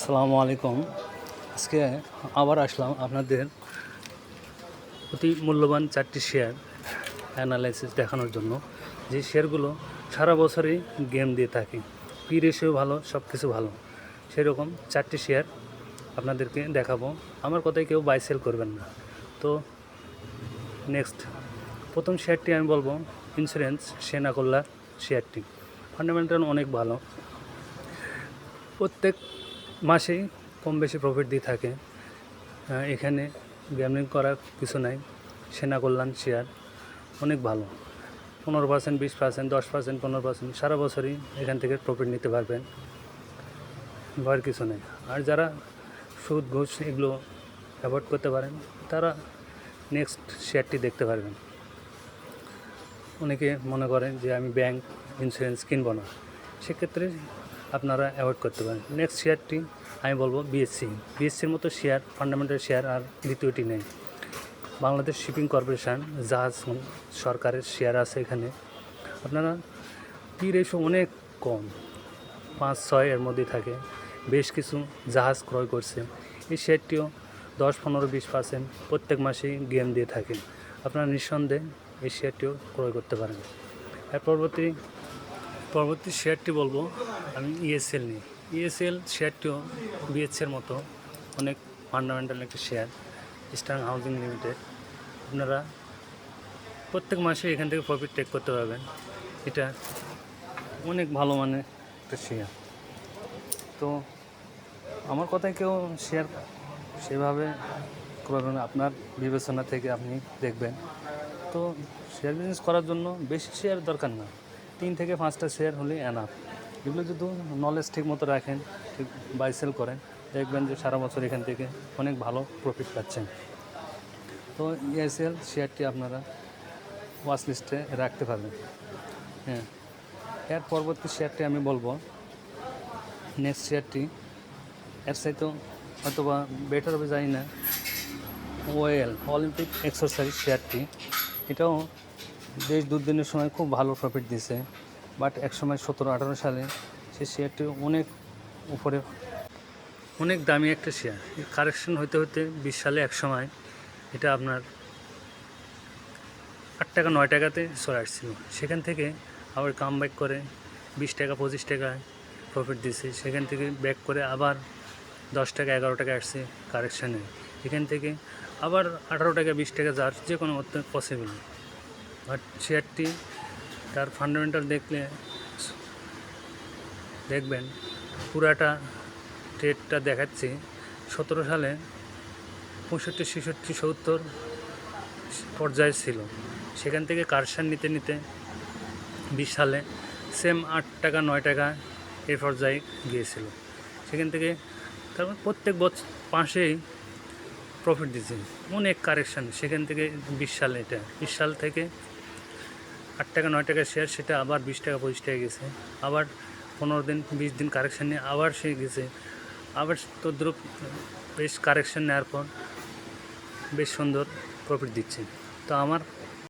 আসসালামু আলাইকুম। আজকে আবার আসলাম আপনাদের অতি মূল্যবান 4টি শেয়ার অ্যানালাইসিস দেখানোর জন্য। যে শেয়ারগুলো সারা বছরই গেম দিয়ে থাকে, পি রেশিও ভালো, সব কিছু ভালো, সেরকম 4টি শেয়ার আপনাদেরকে দেখাবো। আমার কথায় কেউ বাই সেল করবেন না। তো নেক্সট প্রথম শেয়ারটি আমি বলবো ইন্স্যুরেন্স সেনাকল্যাণ শেয়ারটি। ফান্ডামেন্টাল অনেক ভালো, প্রত্যেক মাসেই কম বেশি প্রফিট দিয়ে থাকে। এখানে গ্যামলিং করার কিছু নাই। সেনা কল্যাণ শেয়ার অনেক ভালো, 15%, 20%, 10%, 15% সারা বছরই এখান থেকে প্রফিট নিতে পারবেন, ভয়ের কিছু নেই। আর যারা সুদ ঘুষ এগুলো অ্যাভয়েড করতে পারেন তারা নেক্সট শেয়ারটি দেখতে পারবেন। অনেকে মনে করেন যে আমি ব্যাংক ইন্স্যুরেন্স কিনবো না, সেক্ষেত্রে আপনারা অ্যাভয়েড করতে পারেন। নেক্সট শেয়ারটি আমি বলবো বিএসসির মতো শেয়ার, ফান্ডামেন্টাল শেয়ার আর দ্বিতীয়টি নেই। বাংলাদেশ শিপিং কর্পোরেশন জাহাজ সরকারের শেয়ার আছে এখানে। আপনারা পি রেশিও অনেক কম, 5-6 এর মধ্যেই থাকে। বেশ কিছু জাহাজ ক্রয় করছে। এই শেয়ারটিও 10-15-20% প্রত্যেক মাসেই গেম দিয়ে থাকে। আপনারা নিঃসন্দেহে এই শেয়ারটিও ক্রয় করতে পারেন। এর পরবর্তী শেয়ারটি বলবো আমি ইএসএল নিয়ে। ইএসএল শেয়ারটিও বিএসসির মতো অনেক ফান্ডামেন্টাল একটা শেয়ার, ইস্টার্ন হাউজিং লিমিটেড। আপনারা প্রত্যেক মাসে এখান থেকে প্রফিট টেক করতে পারবেন। এটা অনেক ভালো মানের একটা শেয়ার। তো আমার কথায় কেউ শেয়ার সেভাবে করবেন না, আপনার বিবেচনা থেকে আপনি দেখবেন। তো শেয়ার বিজনেস করার জন্য বেশি শেয়ার দরকার না, 3 থেকে 5টা শেয়ার হলেই এনাফ। এগুলো যদি নলেজ ঠিক মতো রাখেন, ঠিক বাই সেল করেন, দেখবেন যে সারা বছর এখান থেকে অনেক ভালো প্রফিট পাচ্ছেন। তো ইএসএল শেয়ারটি আপনারা ওয়াচ লিস্টে রাখতে পারবেন। হ্যাঁ, এর পরবর্তী শেয়ারটি আমি বলবো নেক্সট শেয়ারটি, এর সাথেও হয়তো বা বেটার হবে জানি না, অলিম্পিক এক্সারসাইজ শেয়ারটি। এটাও দেশ দুর্দিনের সময় খুব ভালো প্রফিট দিছে, বাট একসময় 17-18 সালে সেই শেয়ারটি অনেক উপরে, অনেক দামি একটা শেয়ার। কারেকশন হতে হতে 20 সালে একসময় এটা আপনার 8 টাকা 9 টাকাতে চলে আসছিল। সেখান থেকে আবার কাম ব্যাক করে 20 টাকা 25 টাকায় প্রফিট দিছে। সেখান থেকে ব্যাক করে আবার 10 টাকা 11 টাকা আসছে কারেকশানে। এখান থেকে আবার 18 টাকা 20 টাকা যার যে কোনো মতো পসিবল। বাট শেয়ারটি তার ফান্ডামেন্টাল দেখবেন পুরাটা ট্রেডটা দেখাচ্ছে 17 সালে 65, 66, 70 পর্যায়ে ছিল। সেখান থেকে কারেকশন নিতে নিতে 20 সালে সেম 8 টাকা 9 টাকা এই পর্যায়ে গিয়েছিল। সেখান থেকে তারপর প্রত্যেক মাসেই প্রফিট দিয়েছে, অনেক কারেকশান। সেখান থেকে 20 সালে, এটা 20 সাল থেকে 8 টাকা 9 টাকা শেয়ার, সেটা আবার 20 টাকা 25 টাকা গেছে। আবার 15 দিন 20 দিন কারেকশান নিয়ে আবার সে গেছে। আবার তদ্রুপ বেশ কারেকশান নেওয়ার পর বেশ সুন্দর প্রফিট দিচ্ছে। তো আমার